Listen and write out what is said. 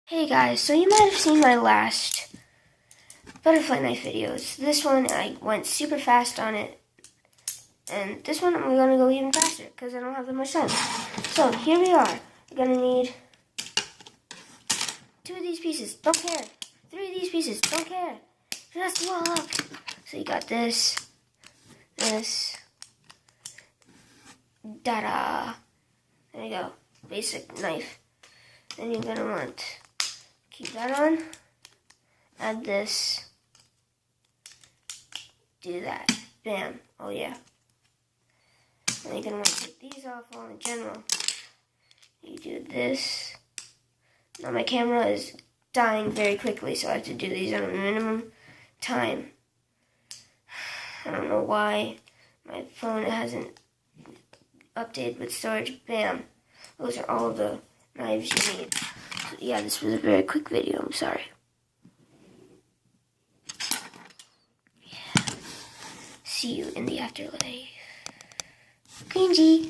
Hey guys, so you might have seen my last butterfly knife videos. This one, I went super fast on it. And this one, I'm going to go even faster because I don't have that much time. So, here we are. We're going to need 2 of these pieces, don't care. 3 of these pieces, don't care. Just wall up. So you got this, da-da. There you go, basic knife. Then you're going to want keep that on, add this, do that, bam, oh yeah. And you're going to want to take these off all in general. You do this. Now my camera is dying very quickly, so I have to do these on a minimum time. I don't know why my phone hasn't updated with storage. Bam. Those are all the knives you need. So yeah, this was a very quick video. I'm sorry. Yeah. See you in the afterlife. Cringy.